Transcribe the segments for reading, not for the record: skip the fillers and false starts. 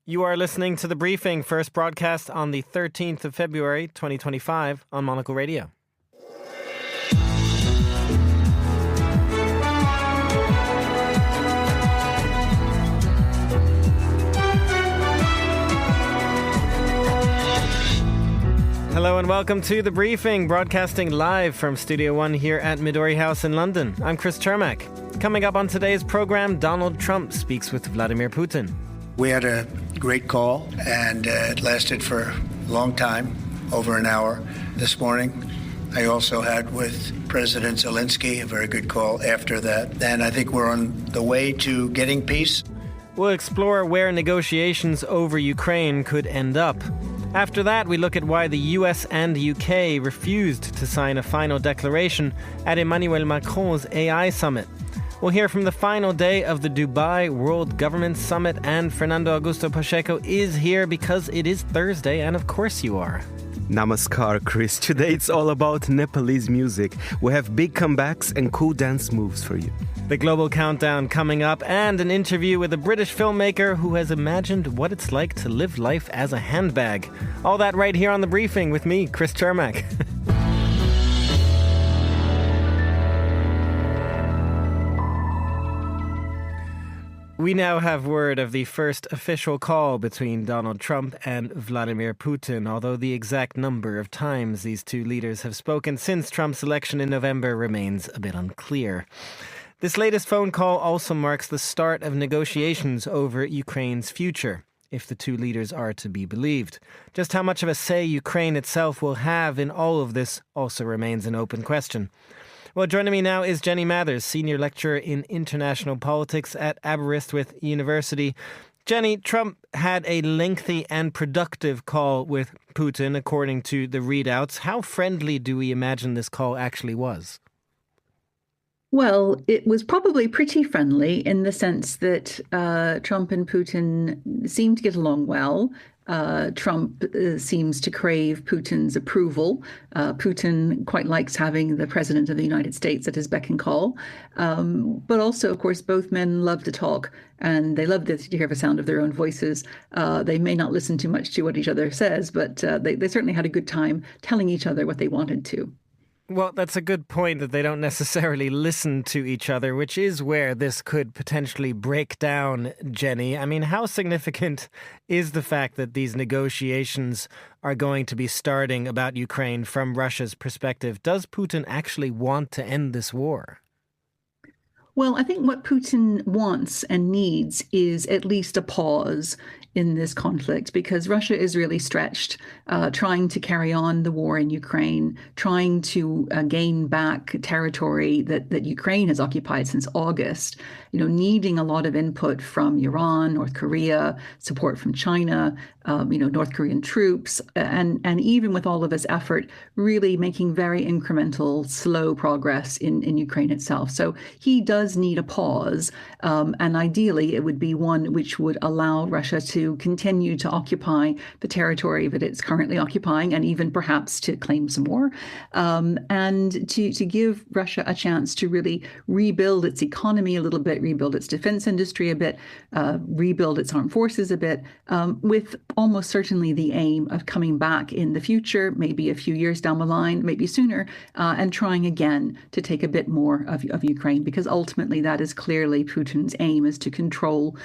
You are listening to The Briefing, first broadcast on the 13th of February, 2025 on Monocle Radio. Hello and welcome to The Briefing, broadcasting live from Studio One here at Midori House in London. I'm Chris Chermak. Coming up on today's program, Donald Trump speaks with Vladimir Putin. We had a great call, and it lasted for a long time, over an hour this morning. I also had with President Zelensky a very good call after that. And I think we're on the way to getting peace. We'll explore where negotiations over Ukraine could end up. After that, we look at why the US and the UK refused to sign a final declaration at Emmanuel Macron's AI summit. We'll hear from the final day of the Dubai World Government Summit, and Fernando Augusto Pacheco is here because it is Thursday, and of course you are. Namaskar, Chris. Today it's all about Nepalese music. We have big comebacks and cool dance moves for you. The Global Countdown coming up, and an interview with a British filmmaker who has imagined what it's like to live life as a handbag. All that right here on The Briefing with me, Chris Chermak. We now have word of the first official call between Donald Trump and Vladimir Putin, although the exact number of times these two leaders have spoken since Trump's election in November remains a bit unclear. This latest phone call also marks the start of negotiations over Ukraine's future, if the two leaders are to be believed. Just how much of a say Ukraine itself will have in all of this also remains an open question. Well, joining me now is Jenny Mathers, Senior Lecturer in International Politics at Aberystwyth University. Jenny, Trump had a lengthy and productive call with Putin, according to the readouts. How friendly do we imagine this call actually was? Well, it was probably pretty friendly in the sense that Trump and Putin seemed to get along well. Trump seems to crave Putin's approval. Putin quite likes having the president of the United States at his beck and call. But also, of course, both men love to talk, and they love to hear the sound of their own voices. They may not listen too much to what each other says, but they certainly had a good time telling each other what they wanted to. Well, that's a good point that they don't necessarily listen to each other, which is where this could potentially break down, Jenny. I mean, how significant is the fact that these negotiations are going to be starting about Ukraine from Russia's perspective? Does Putin actually want to end this war? Well, I think what Putin wants and needs is at least a pause in this conflict, because Russia is really stretched, trying to carry on the war in Ukraine, trying to gain back territory that Ukraine has occupied since August, needing a lot of input from Iran, North Korea, support from China, North Korean troops, and even with all of this effort, really making very incremental, slow progress in Ukraine itself. So he does need a pause, and ideally it would be one which would allow Russia to continue to occupy the territory that it's currently occupying, and even perhaps to claim some more, and to give Russia a chance to really rebuild its economy a little bit, rebuild its defense industry a bit, rebuild its armed forces a bit, with almost certainly the aim of coming back in the future, maybe a few years down the line, maybe sooner, and trying again to take a bit more of Ukraine, because ultimately that is clearly Putin's aim, is to control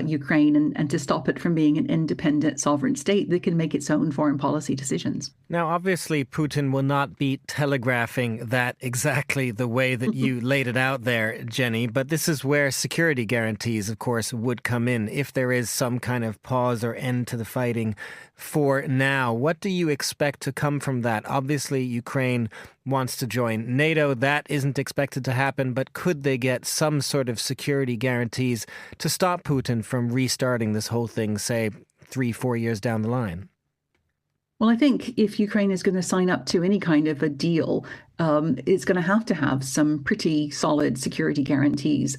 Ukraine and to stop it from being an independent sovereign state that can make its own foreign policy decisions. Now, obviously, Putin will not be telegraphing that exactly the way that you laid it out there, Jenny, but this is where security guarantees, of course, would come in if there is some kind of pause or end to the fighting for now. What do you expect to come from that? Obviously, Ukraine wants to join NATO. That isn't expected to happen, but could they get some sort of security guarantees to stop Putin from restarting this whole thing, say, 3-4 years down the line? Well, I think if Ukraine is going to sign up to any kind of a deal, it's going to have some pretty solid security guarantees.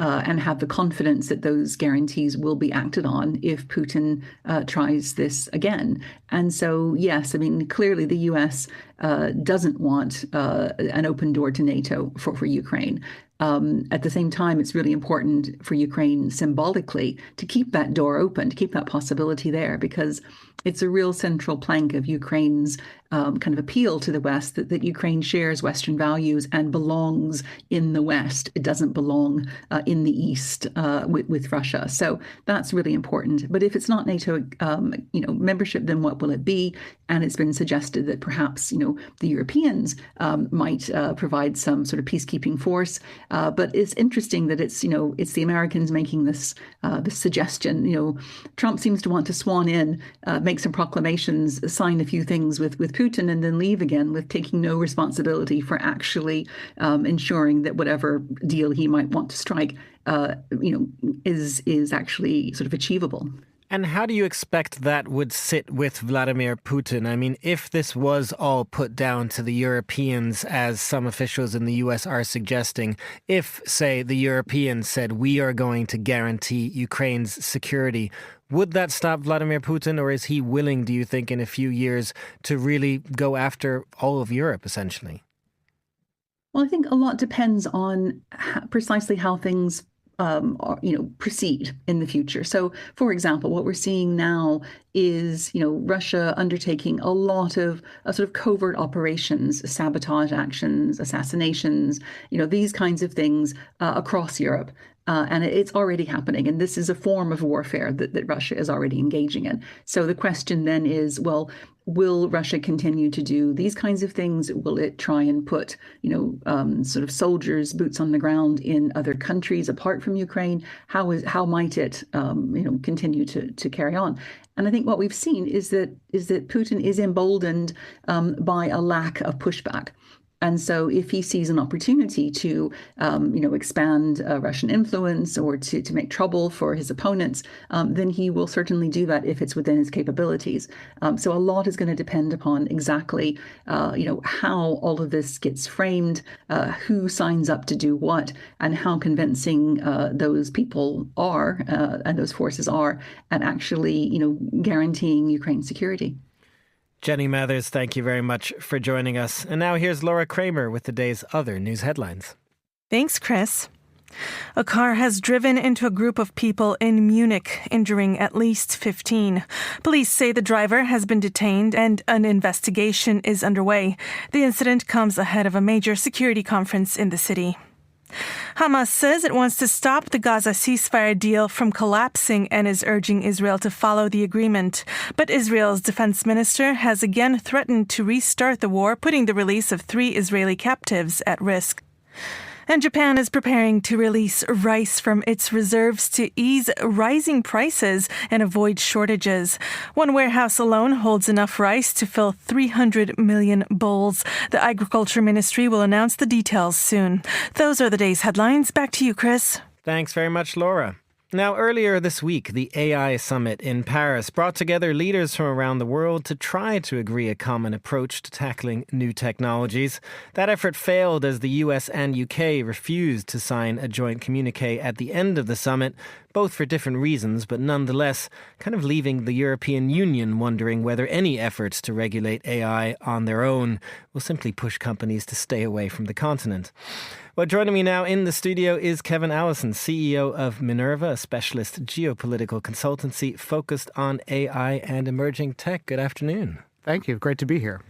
And have the confidence that those guarantees will be acted on if Putin tries this again. And so, yes, I mean, clearly the U.S. doesn't want an open door to NATO for Ukraine. At the same time, it's really important for Ukraine symbolically to keep that door open, to keep that possibility there, because it's a real central plank of Ukraine's kind of appeal to the West that Ukraine shares Western values and belongs in the West. It doesn't belong in the East with Russia. So that's really important. But if it's not NATO, membership, then what will it be? And it's been suggested that perhaps, the Europeans might provide some sort of peacekeeping force. But it's interesting that it's the Americans making this suggestion. Trump seems to want to swan in, make some proclamations, sign a few things with Putin, and then leave again with taking no responsibility for actually ensuring that whatever deal he might want to strike, is actually sort of achievable. And how do you expect that would sit with Vladimir Putin? I mean, if this was all put down to the Europeans, as some officials in the US are suggesting, if, say, the Europeans said, we are going to guarantee Ukraine's security, would that stop Vladimir Putin, or is he willing, do you think, in a few years to really go after all of Europe, essentially? Well, I think a lot depends on precisely how things proceed in the future. So, for example, what we're seeing now is, Russia undertaking a lot of sort of covert operations, sabotage actions, assassinations, these kinds of things across Europe. And it's already happening. And this is a form of warfare that Russia is already engaging in. So the question then is, well, will Russia continue to do these kinds of things? Will it try and put, sort of soldiers, boots on the ground in other countries apart from Ukraine? How might it, continue to carry on? And I think what we've seen is that Putin is emboldened by a lack of pushback. And so if he sees an opportunity to, expand Russian influence or to make trouble for his opponents, then he will certainly do that if it's within his capabilities. So a lot is going to depend upon exactly, how all of this gets framed, who signs up to do what, and how convincing those people are and those forces are at actually, guaranteeing Ukraine's security. Jenny Mathers, thank you very much for joining us. And now here's Laura Kramer with the day's other news headlines. Thanks, Chris. A car has driven into a group of people in Munich, injuring at least 15. Police say the driver has been detained and an investigation is underway. The incident comes ahead of a major security conference in the city. Hamas says it wants to stop the Gaza ceasefire deal from collapsing and is urging Israel to follow the agreement. But Israel's defense minister has again threatened to restart the war, putting the release of 3 Israeli captives at risk. And Japan is preparing to release rice from its reserves to ease rising prices and avoid shortages. One warehouse alone holds enough rice to fill 300 million bowls. The Agriculture Ministry will announce the details soon. Those are the day's headlines. Back to you, Chris. Thanks very much, Laura. Now, earlier this week, the AI Summit in Paris brought together leaders from around the world to try to agree a common approach to tackling new technologies. That effort failed as the US and UK refused to sign a joint communiqué at the end of the summit, both for different reasons, but nonetheless kind of leaving the European Union wondering whether any efforts to regulate AI on their own will simply push companies to stay away from the continent. Well, joining me now in the studio is Kevin Allison, CEO of Minerva, a specialist geopolitical consultancy focused on AI and emerging tech. Good afternoon. Thank you. Great to be here.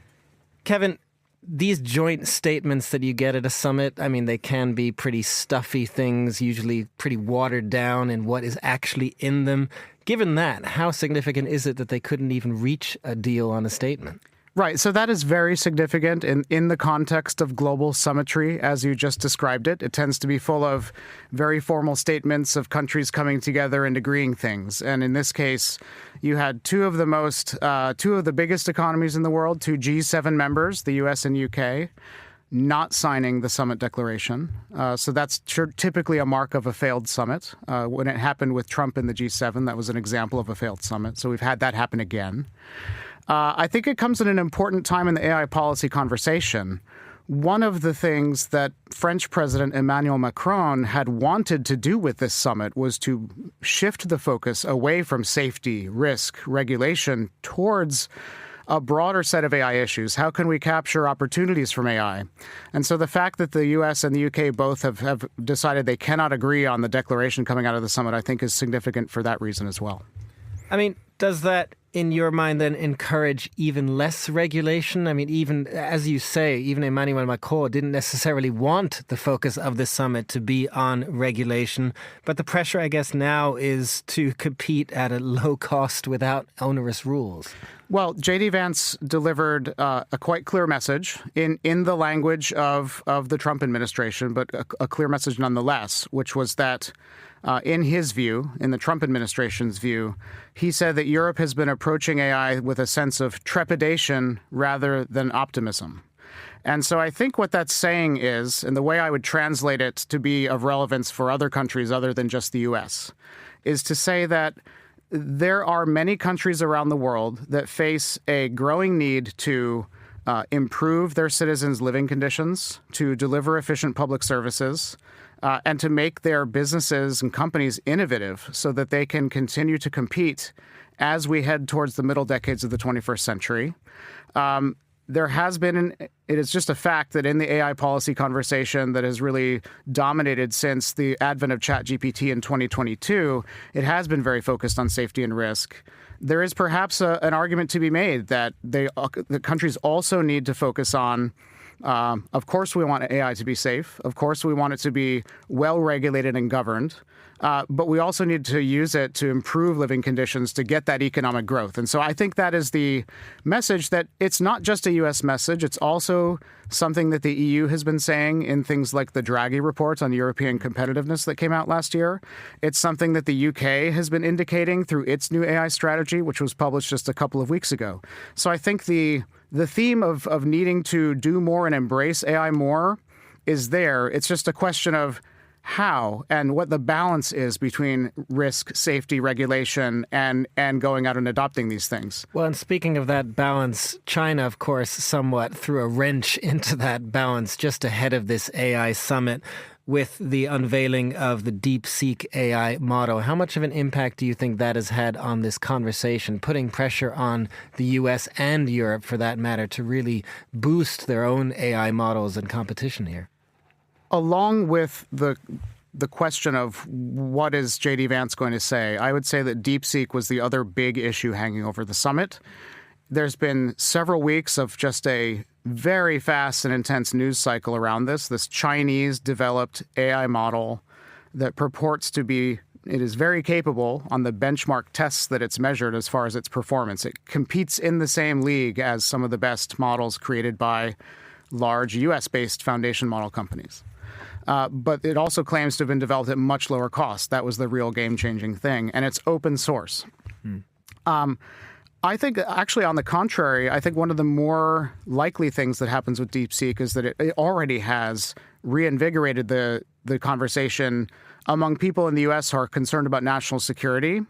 Kevin, these joint statements that you get at a summit, I mean, they can be pretty stuffy things, usually pretty watered down in what is actually in them. Given that, how significant is it that they couldn't even reach a deal on a statement? Right. So that is very significant in the context of global summitry, as you just described it. It tends to be full of very formal statements of countries coming together and agreeing things. And in this case, you had two of the biggest economies in the world, 2 G7 members, the US and UK, not signing the summit declaration. So that's typically a mark of a failed summit. When it happened with Trump in the G7, that was an example of a failed summit. So we've had that happen again. I think it comes at an important time in the AI policy conversation. One of the things that French President Emmanuel Macron had wanted to do with this summit was to shift the focus away from safety, risk, regulation towards a broader set of AI issues. How can we capture opportunities from AI? And so the fact that the U.S. and the U.K. both have decided they cannot agree on the declaration coming out of the summit, I think is significant for that reason as well. I mean, does that, in your mind, then encourage even less regulation? I mean, even, as you say, even Emmanuel Macron didn't necessarily want the focus of the summit to be on regulation. But the pressure, I guess, now is to compete at a low cost without onerous rules. Well, J.D. Vance delivered a quite clear message in the language of the Trump administration, but a clear message nonetheless, which was that in his view, in the Trump administration's view, he said that Europe has been approaching AI with a sense of trepidation rather than optimism. And so I think what that's saying is, and the way I would translate it to be of relevance for other countries other than just the U.S., is to say that there are many countries around the world that face a growing need to improve their citizens' living conditions, to deliver efficient public services, and to make their businesses and companies innovative so that they can continue to compete as we head towards the middle decades of the 21st century. There has been, it is just a fact that in the AI policy conversation that has really dominated since the advent of ChatGPT in 2022, it has been very focused on safety and risk. There is perhaps an argument to be made that the countries also need to focus on, of course, we want AI to be safe. Of course, we want it to be well-regulated and governed. But we also need to use it to improve living conditions to get that economic growth. And so I think that is the message, that it's not just a U.S. message. It's also something that the EU has been saying in things like the Draghi report on European competitiveness that came out last year. It's something that the UK has been indicating through its new AI strategy, which was published just a couple of weeks ago. So I think the theme of needing to do more and embrace AI more is there. It's just a question of how and what the balance is between risk, safety, regulation, and going out and adopting these things. Well, and speaking of that balance, China, of course, somewhat threw a wrench into that balance just ahead of this AI summit with the unveiling of the DeepSeek AI model. How much of an impact do you think that has had on this conversation, putting pressure on the US and Europe, for that matter, to really boost their own AI models and competition here? Along with the question of what is J.D. Vance going to say, I would say that DeepSeek was the other big issue hanging over the summit. There's been several weeks of just a very fast and intense news cycle around this Chinese-developed AI model that purports to be, it is very capable on the benchmark tests that it's measured as far as its performance. It competes in the same league as some of the best models created by large U.S.-based foundation model companies. But it also claims to have been developed at much lower cost. That was the real game-changing thing. And it's open source. I think, actually, on the contrary, I think one of the more likely things that happens with DeepSeek is that it already has reinvigorated the conversation among people in the U.S. who are concerned about national security,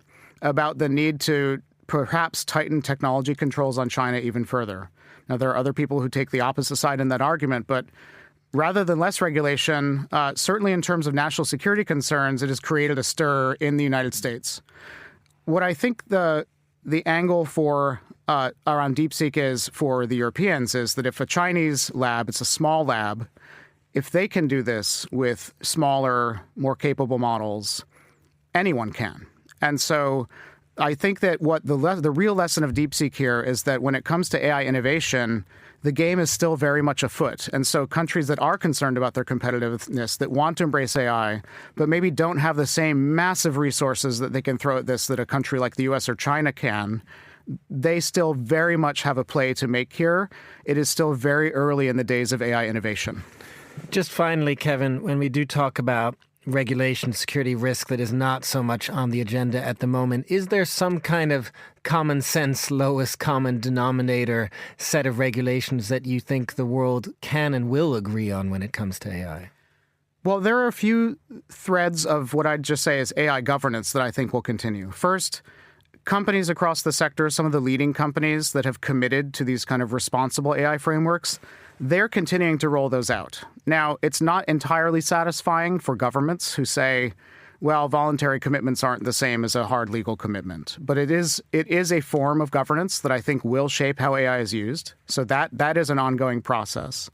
about the need to perhaps tighten technology controls on China even further. Now, there are other people who take the opposite side in that argument, but rather than less regulation, certainly in terms of national security concerns, it has created a stir in the United States. What I think the angle for around DeepSeek is for the Europeans is that if a Chinese lab, it's a small lab, if they can do this with smaller, more capable models, anyone can. And so I think that what the real lesson of DeepSeek here is that when it comes to AI innovation, the game is still very much afoot. And so countries that are concerned about their competitiveness, that want to embrace AI, but maybe don't have the same massive resources that they can throw at this that a country like the US or China can, they still very much have a play to make here. It is still very early in the days of AI innovation. Just finally, Kevin, when we do talk about regulation, security risk that is not so much on the agenda at the moment, is there some kind of common sense, lowest common denominator set of regulations that you think the world can and will agree on when it comes to AI? Well, there are a few threads of what I'd just say is AI governance that I think will continue. First, companies across the sector, some of the leading companies that have committed to these kind of responsible AI frameworks, they're continuing to roll those out. Now, it's not entirely satisfying for governments who say, well, voluntary commitments aren't the same as a hard legal commitment. But it is a form of governance that I think will shape how AI is used. So that is an ongoing process.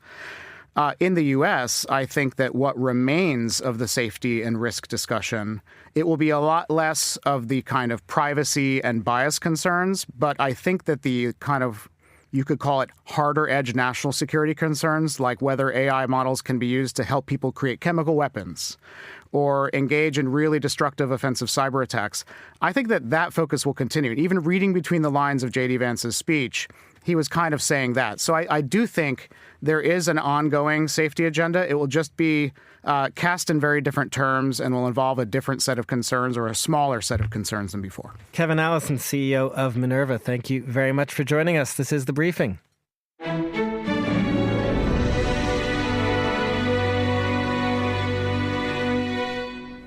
In the U.S., I think that what remains of the safety and risk discussion, it will be a lot less of the kind of privacy and bias concerns, but I think that the kind of, you could call it harder edge national security concerns, like whether AI models can be used to help people create chemical weapons or engage in really destructive offensive cyber attacks. I think that focus will continue. Even reading between the lines of J.D. Vance's speech, he was kind of saying that. So I do think there is an ongoing safety agenda. It will just be cast in very different terms and will involve a different set of concerns or a smaller set of concerns than before. Kevin Allison, CEO of Minerva, thank you very much for joining us. This is The Briefing.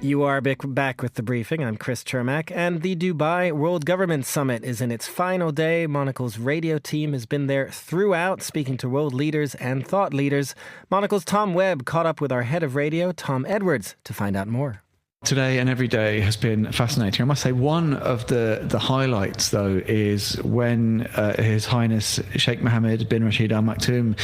You are back with The Briefing. I'm Chris Chermak, and the Dubai World Government Summit is in its final day. Monocle's radio team has been there throughout, speaking to world leaders and thought leaders. Monocle's Tom Webb caught up with our head of radio, Tom Edwards, to find out more. Today and every day has been fascinating. I must say one of the highlights, though, is when His Highness Sheikh Mohammed bin Rashid Al Maktoum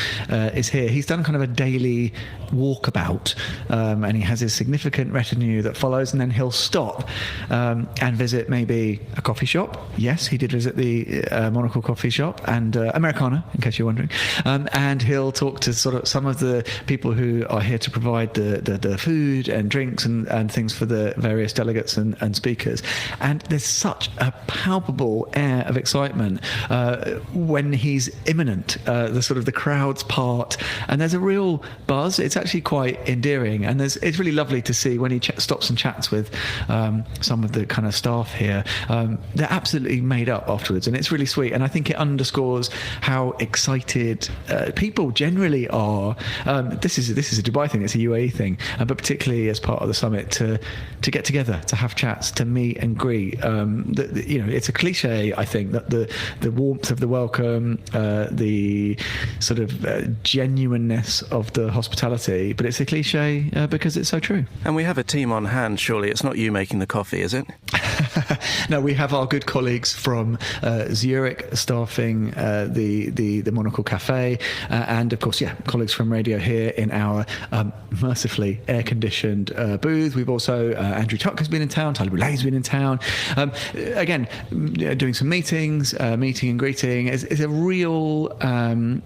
is here. He's done kind of a daily walkabout, and he has his significant retinue that follows, and then he'll stop and visit maybe a coffee shop. Yes, he did visit the Monocle coffee shop and Americana, in case you're wondering. And he'll talk to sort of some of the people who are here to provide the food and drinks and things for the various delegates and speakers. And there's such a palpable air of excitement when he's imminent. The crowds part, and there's a real buzz. It's actually quite endearing, and it's really lovely to see when he stops and chats with some of the kind of staff here. They're absolutely made up afterwards, and it's really sweet. And I think it underscores how excited people generally are. This is a Dubai thing. It's a UAE thing, but particularly as part of the summit to get together, to have chats, to meet and greet. It's a cliche, I think, that the warmth of the welcome, the sort of genuineness of the hospitality, but it's a cliche because it's so true. And we have a team on hand, surely. It's not you making the coffee, is it? No, we have our good colleagues from Zurich staffing the Monocle Cafe, and of course, colleagues from radio here in our mercifully air-conditioned booth. We've also Andrew Tucker's been in town, Tyler Boulay's been in town. Again, doing some meetings, meeting and greeting. It's a real,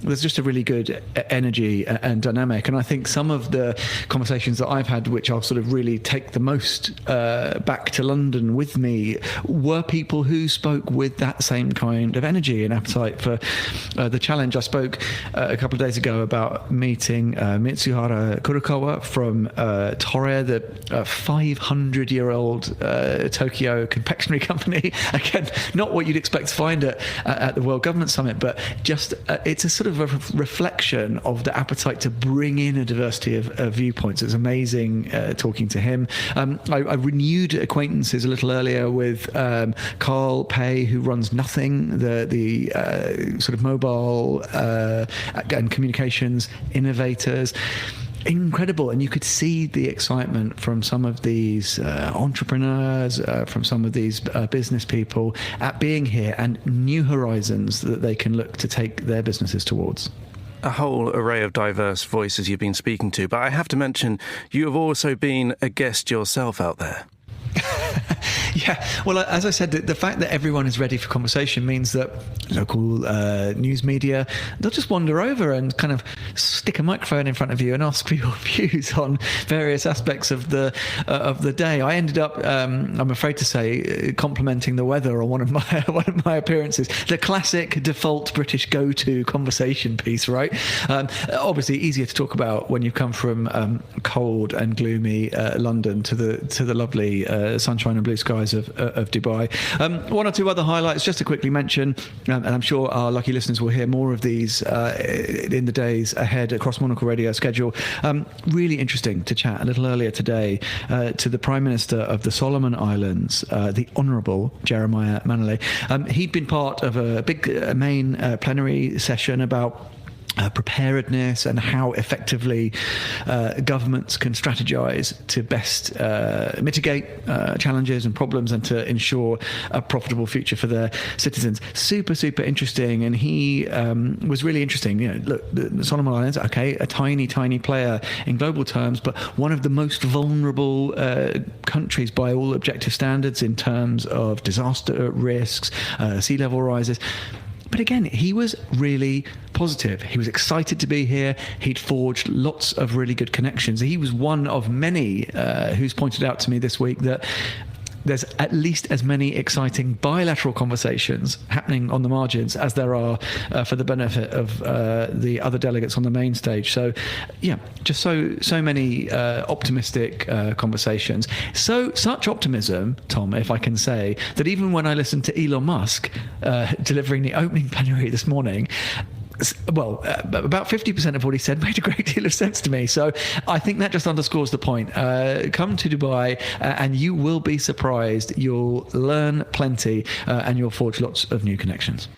there's just a really good energy and dynamic. And I think some of the conversations that I've had, which I'll sort of really take the most back to London with me, were people who spoke with that same kind of energy and appetite for the challenge. I spoke a couple of days ago about meeting Mitsuhara Kurokawa from Tore, the 500-year-old Tokyo confectionery company. Again, not what you'd expect to find at the World Government Summit, but just it's a sort of a reflection of the appetite to bring in a diversity of viewpoints. It's amazing talking to him. I renewed acquaintances a little earlier with Carl Pei, who runs Nothing, the sort of mobile and communications innovators. Incredible. And you could see the excitement from some of these entrepreneurs, from some of these business people at being here, and new horizons that they can look to take their businesses towards. A whole array of diverse voices you've been speaking to, but I have to mention you have also been a guest yourself out there. Yeah, well, as I said, the fact that everyone is ready for conversation means that local news media, they'll just wander over and kind of stick a microphone in front of you and ask for your views on various aspects of the day. I ended up, I'm afraid to say, complimenting the weather on one of my appearances. The classic default British go-to conversation piece, right? Obviously, easier to talk about when you've come from cold and gloomy London to the lovely sunshine and blue skies of Dubai. One or two other highlights just to quickly mention, and I'm sure our lucky listeners will hear more of these in the days ahead across Monocle Radio schedule. Really interesting to chat a little earlier today to the Prime Minister of the Solomon Islands, the Honourable Jeremiah Manole. He'd been part of a big main plenary session about preparedness and how effectively governments can strategize to best mitigate challenges and problems and to ensure a profitable future for their citizens. Super, super interesting. And he was really interesting. Look, the Solomon Islands, okay, a tiny, tiny player in global terms, but one of the most vulnerable countries by all objective standards in terms of disaster risks, sea level rises. But again, he was really positive. He was excited to be here. He'd forged lots of really good connections. He was one of many who's pointed out to me this week that there's at least as many exciting bilateral conversations happening on the margins as there are for the benefit of the other delegates on the main stage. So, yeah, just so many optimistic conversations. Such optimism, Tom, if I can say, that even when I listened to Elon Musk delivering the opening plenary this morning, well, about 50% of what he said made a great deal of sense to me. So I think that just underscores the point. Come to Dubai and you will be surprised. You'll learn plenty and you'll forge lots of new connections.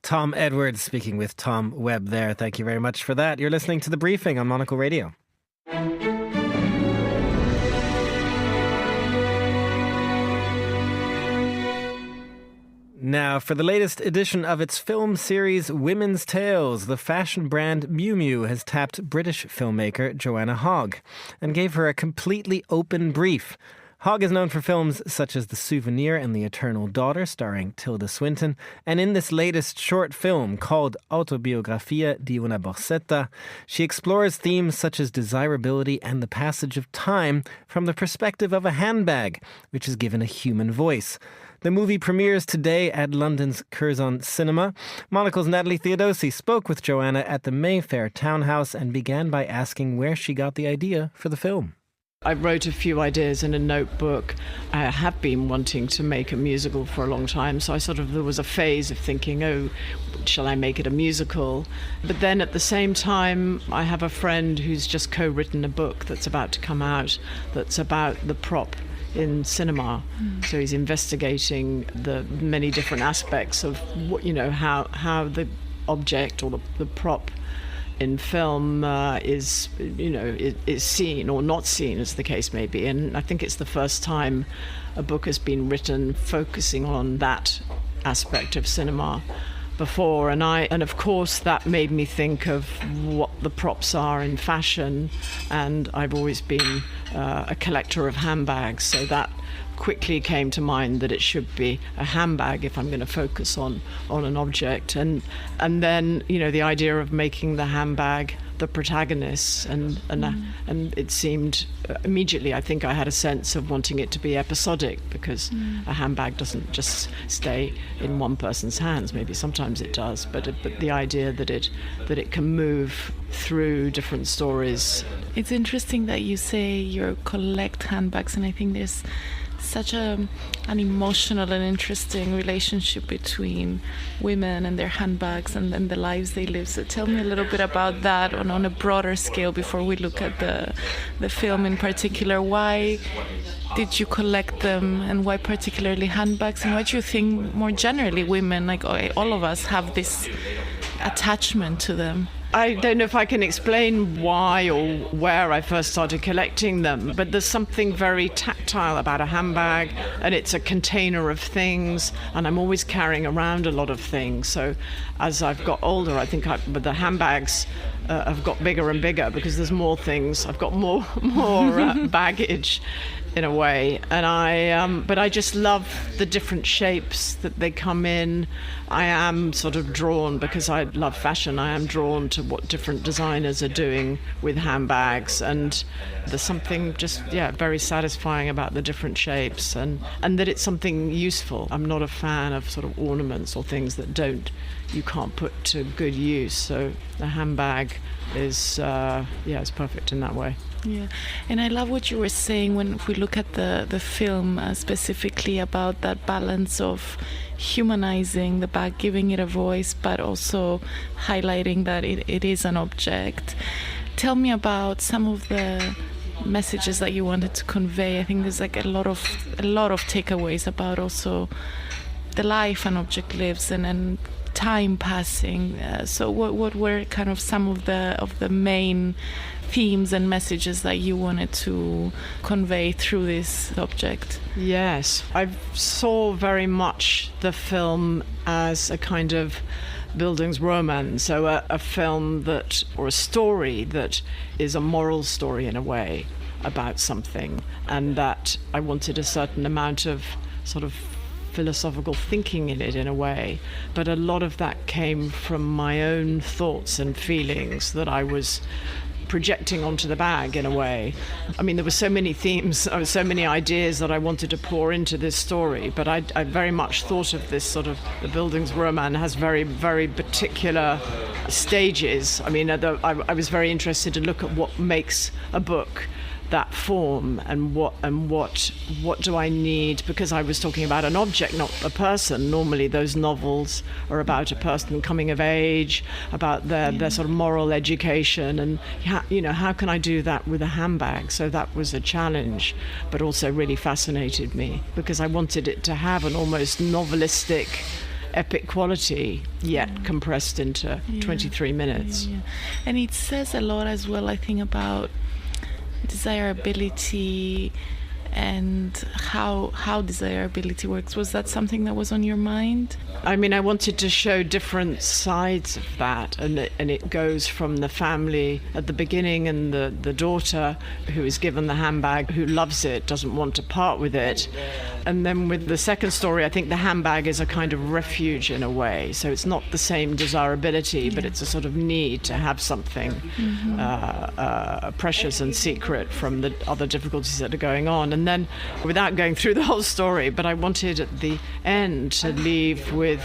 Tom Edwards speaking with Tom Webb there. Thank you very much for that. You're listening to The Briefing on Monocle Radio. Now, for the latest edition of its film series Women's Tales, the fashion brand Miu Miu has tapped British filmmaker Joanna Hogg and gave her a completely open brief. Hogg is known for films such as The Souvenir and The Eternal Daughter, starring Tilda Swinton, and in this latest short film called Autobiografia di una borsetta, she explores themes such as desirability and the passage of time from the perspective of a handbag, which is given a human voice. The movie premieres today at London's Curzon Cinema. Monocle's Natalie Theodosi spoke with Joanna at the Mayfair Townhouse and began by asking where she got the idea for the film. I wrote a few ideas in a notebook. I have been wanting to make a musical for a long time, so there was a phase of thinking, shall I make it a musical? But then at the same time, I have a friend who's just co-written a book that's about to come out that's about the prop in cinema. So he's investigating the many different aspects of what, how the object or the prop in film is seen or not seen, as the case may be. And I think it's the first time a book has been written focusing on that aspect of cinema before, and of course that made me think of what the props are in fashion, and I've always been a collector of handbags, so that quickly came to mind that it should be a handbag if I'm going to focus on an object, and then the idea of making the handbag the protagonist, and it seemed immediately, I think I had a sense of wanting it to be episodic, because a handbag doesn't just stay in one person's hands. Maybe sometimes it does, but the idea that it can move through different stories. It's interesting that you say you collect handbags, and I think there's such an emotional and interesting relationship between women and their handbags and the lives they live. So tell me a little bit about that on a broader scale before we look at the film in particular. Why did you collect them, and why particularly handbags, and why do you think more generally women, like all of us, have this attachment to them? I don't know if I can explain why or where I first started collecting them, but there's something very tactile about a handbag, and it's a container of things, and I'm always carrying around a lot of things. So as I've got older, I think but the handbags have got bigger and bigger because there's more things. I've got more baggage in a way, and but I just love the different shapes that they come in. I am sort of drawn, because I love fashion, I am drawn to what different designers are doing with handbags, and there's something just very satisfying about the different shapes, and that it's something useful. I'm not a fan of sort of ornaments or things that you can't put to good use, so the handbag is it's perfect in that way. Yeah, and I love what you were saying when we look at the film specifically about that balance of humanizing the bag, giving it a voice, but also highlighting that it is an object. Tell me about some of the messages that you wanted to convey. I think there's like a lot of takeaways about also the life an object lives and time passing. So what were kind of some of the main themes and messages that you wanted to convey through this object? Yes, I saw very much the film as a kind of Bildungsroman, so a film that, or a story that is a moral story in a way about something, and that I wanted a certain amount of sort of philosophical thinking in it in a way, but a lot of that came from my own thoughts and feelings that I was projecting onto the bag in a way. I mean, there were so many themes, so many ideas that I wanted to pour into this story, but I very much thought of this sort of, the Bildungsroman has very, very particular stages. I mean, I was very interested to look at what makes a book that form, and what do I need, because I was talking about an object, not a person. Normally those novels are about a person coming of age, about their sort of moral education, and how can I do that with a handbag? So that was a challenge, but also really fascinated me because I wanted it to have an almost novelistic, epic quality, yet compressed into 23 minutes. And it says a lot as well, I think, about desirability and how desirability works. Was that something that was on your mind? I mean, I wanted to show different sides of that, and it goes from the family at the beginning and the daughter who is given the handbag, who loves it, doesn't want to part with it. And then with the second story, I think the handbag is a kind of refuge in a way. So it's not the same desirability, but it's a sort of need to have something precious and secret from the other difficulties that are going on. And then, without going through the whole story, but I wanted at the end to leave with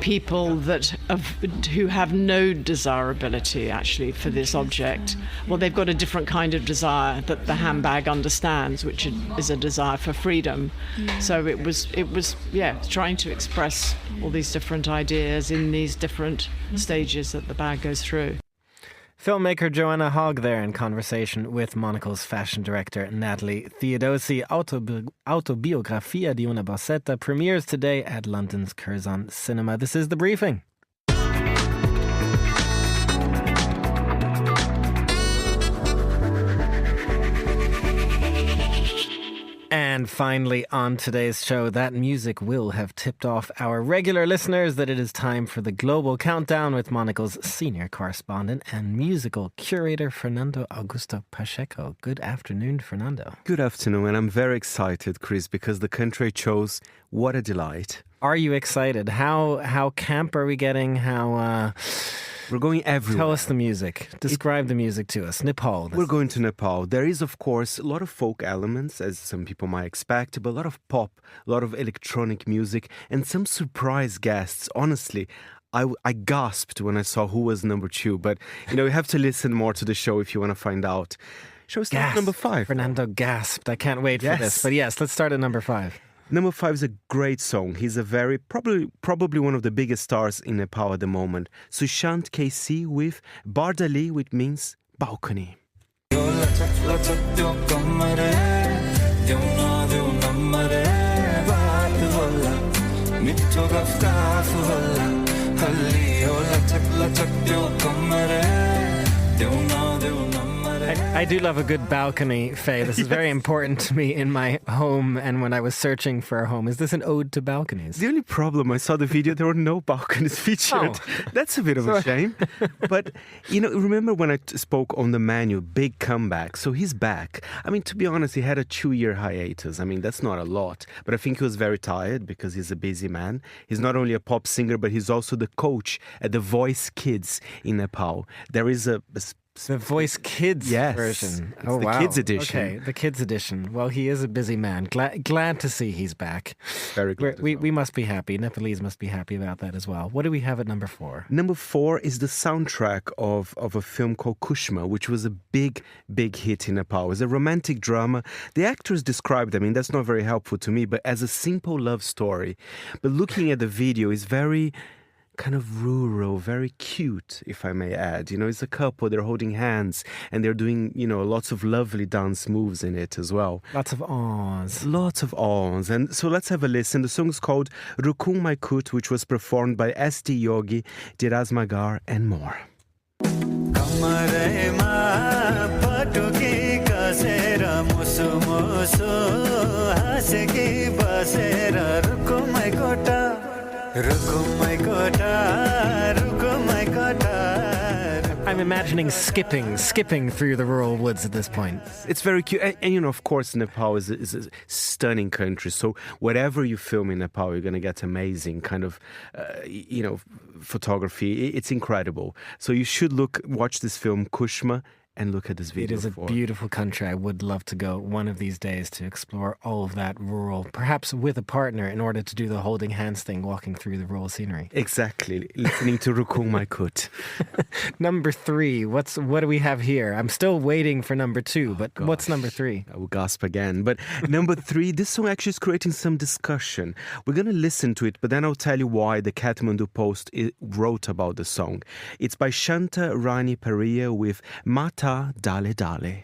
people who have no desirability actually for this object. Well, they've got a different kind of desire that the handbag understands, which is a desire for freedom. So it was trying to express all these different ideas in these different stages that the bag goes through. Filmmaker Joanna Hogg there in conversation with Monocle's fashion director Natalie Theodosi. Autobiografia di una bossetta premieres today at London's Curzon Cinema. This is The Briefing. And finally, on today's show, that music will have tipped off our regular listeners that it is time for the Global Countdown with Monocle's senior correspondent and musical curator, Fernando Augusto Pacheco. Good afternoon, Fernando. Good afternoon, and I'm very excited, Chris, because the country I chose, what a delight. Are you excited? How camp are we getting? We're going everywhere. Tell us the music. Describe the music to us. Nepal. We're going to Nepal. There is, of course, a lot of folk elements, as some people might expect, but a lot of pop, a lot of electronic music, and some surprise guests. Honestly, I gasped when I saw who was number 2, but you have to listen more to the show if you want to find out. Shall we start at number 5? Fernando gasped. I can't wait for this. But yes, let's start at number 5. Number 5 is a great song. He's a very, probably one of the biggest stars in Nepal at the moment. Sushant KC with Bardali, which means balcony. I do love a good balcony, Faye. This is very important to me in my home and when I was searching for a home. Is this an ode to balconies? The only problem, I saw the video, there were no balconies featured. Oh. That's a bit of a shame. But, remember when I spoke on the menu, big comeback. So he's back. I mean, to be honest, he had a 2-year hiatus. I mean, that's not a lot. But I think he was very tired because he's a busy man. He's not only a pop singer, but he's also the coach at the Voice Kids in Nepal. There is the Voice Kids version. It's the Kids edition. Okay, the Kids edition. Well, he is a busy man. Glad to see he's back. Very good. We must be happy. Nepalese must be happy about that as well. What do we have at number 4? Number 4 is the soundtrack of a film called Kushma, which was a big hit in Nepal. It was a romantic drama. The actors described, that's not very helpful to me, but as a simple love story. But looking at the video is very kind of rural, very cute, if I may add. You know, it's a couple, they're holding hands and they're doing, you know, lots of lovely dance moves in it as well. Lots of awns. Lots of awns. And so let's have a listen. The song is called Rukung Mai Kut, which was performed by S.T. Yogi, Diraz Magar, and more. I'm imagining skipping through the rural woods at this point. It's very cute. And you know, of course, Nepal is a stunning country. So whatever you film in Nepal, you're going to get amazing kind of, photography. It's incredible. So you should watch this film, Kushma, and look at this video. It is a beautiful country. I would love to go one of these days to explore all of that rural, perhaps with a partner in order to do the holding hands thing, walking through the rural scenery. Exactly. Listening to Rukung Mai Kut. Number 3. What do we have here? I'm still waiting for number 2, but what's number 3? I will gasp again. But number 3, this song actually is creating some discussion. We're going to listen to it, but then I'll tell you why the Kathmandu Post wrote about the song. It's by Shanta Rani Pariya with Mata Dale Dale.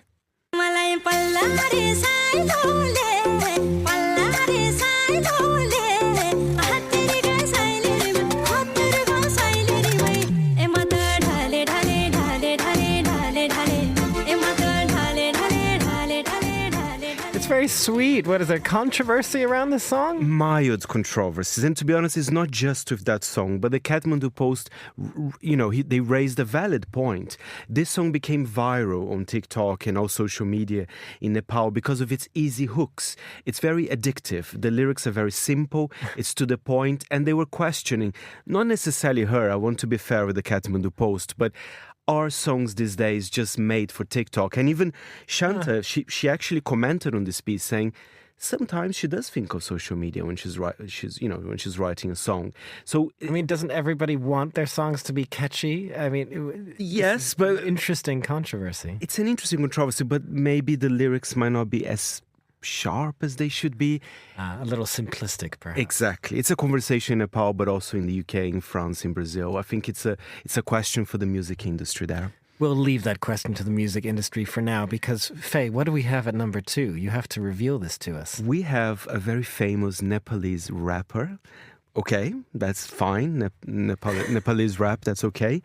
It's very sweet. What is there, controversy around this song? Mild controversies. And to be honest, it's not just with that song, but the Kathmandu Post, you know, they raised a valid point. This song became viral on TikTok and all social media in Nepal because of its easy hooks. It's very addictive. The lyrics are very simple. It's to the point. And they were questioning, not necessarily her, I want to be fair with the Kathmandu Post, but are songs these days just made for TikTok? And even Shanta, she actually commented on this piece saying sometimes she does think of social media when she's writing a song. So I mean, doesn't everybody want their songs to be catchy? I mean, yes, but interesting controversy. It's an interesting controversy, but maybe the lyrics might not be as sharp as they should be. A little simplistic, perhaps. Exactly. It's a conversation in Nepal, but also in the UK, in France, in Brazil. I think it's a question for the music industry there. We'll leave that question to the music industry for now because, Faye, what do we have at number 2? You have to reveal this to us. We have a very famous Nepalese rapper. Okay, that's fine. Nepalese rap, that's okay.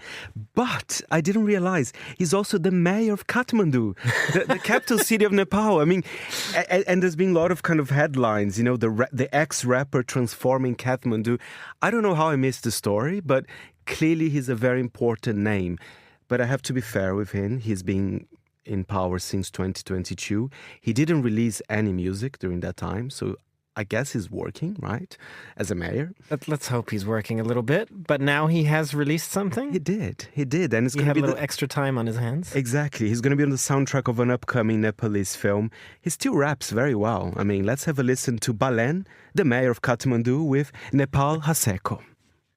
But I didn't realize he's also the mayor of Kathmandu, the capital city of Nepal. I mean, and there's been a lot of kind of headlines, you know, the ex-rapper transforming Kathmandu. I don't know how I missed the story, but clearly he's a very important name. But I have to be fair with him. He's been in power since 2022. He didn't release any music during that time, so I guess he's working, right, as a mayor. Let's hope he's working a little bit. But now he has released something? He did. And it's he had a little extra time on his hands? Exactly. He's going to be on the soundtrack of an upcoming Nepalese film. He still raps very well. I mean, let's have a listen to Balen, the mayor of Kathmandu, with Nepal Haseko.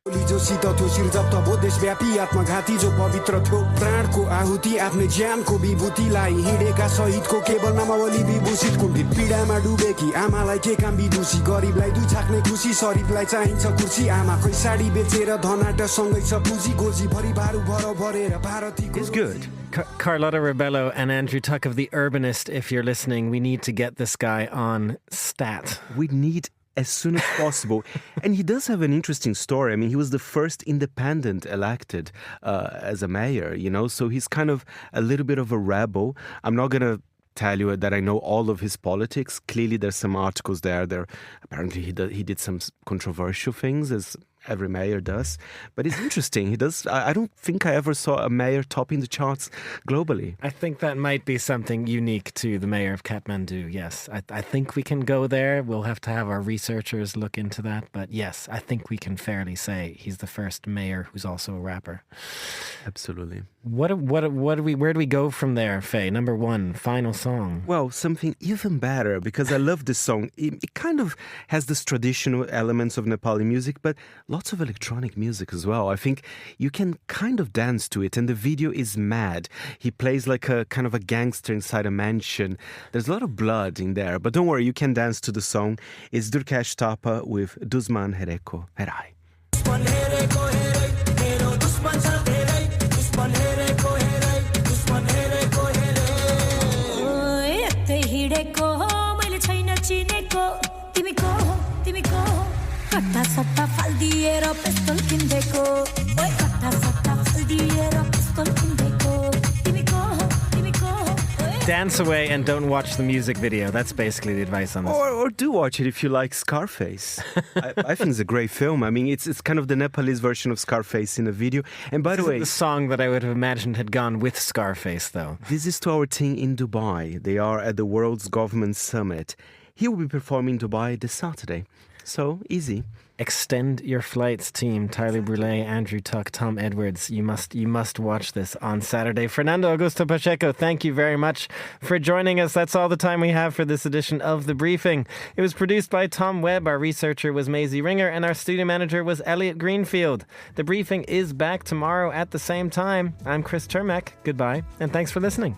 जोसित थियो सिर्जप्त भो देशव्यापी आत्मघाती जो पवित्र थियो प्राणको आहुति आफ्नै ज्यानको विभूतिलाई हिडेका शहीदको केवल नामावली विभूषित कुण्ठित पीडामा डुबेकी आमालाई के काम विदुषी गरिबलाई दुई छाक्ने खुसी शरीफलाई चाहिन्छ कुर्सी आमाकै साडी बेचेर धनाट सँगै छ पुँजी गोजी भरि भारू भर भरेर भारतीको It's good. Carlotta Rebello and Andrew Tuck of The Urbanist, if you're listening, we need to get this guy on stat. We need as soon as possible. And he does have an interesting story. I mean, he was the first independent elected as a mayor, you know, so he's kind of a little bit of a rebel. I'm not going to tell you that I know all of his politics. Clearly, there's some articles there. Apparently, he did some controversial things, as every mayor does. But it's interesting. He does. I don't think I ever saw a mayor topping the charts globally. I think that might be something unique to the mayor of Kathmandu, yes. I think we can go there. We'll have to have our researchers look into that. But yes, I think we can fairly say he's the first mayor who's also a rapper. Absolutely. Where do we go from there, Faye? Number 1, final song. Well, something even better, because I love this song. It kind of has this traditional elements of Nepali music, but lots of electronic music as well. I think you can kind of dance to it, and the video is mad. He plays like a kind of a gangster inside a mansion. There's a lot of blood in there, but don't worry, you can dance to the song. It's Durkesh Tapa with Duzman Hereko Herai. कट्टा सट्टा फल दिएर पिस्तोल किन्देको ओइ कट्टा सट्टा फल दिएर पिस्तोल किन्देको तिमी को हो Dance away and don't watch the music video. That's basically the advice on this. Or do watch it if you like Scarface. I think it's a great film. I mean, it's kind of the Nepalese version of Scarface in a video. And by the way, the song that I would have imagined had gone with Scarface, though. This is to our team in Dubai. They are at the World's Government Summit. He will be performing in Dubai this Saturday. So, easy. Extend your flights, team. Tyler Brule, Andrew Tuck, Tom Edwards. You must watch this on Saturday. Fernando Augusto Pacheco, thank you very much for joining us. That's all the time we have for this edition of The Briefing. It was produced by Tom Webb. Our researcher was Maisie Ringer, and our studio manager was Elliot Greenfield. The Briefing is back tomorrow at the same time. I'm Chris Termack. Goodbye, and thanks for listening.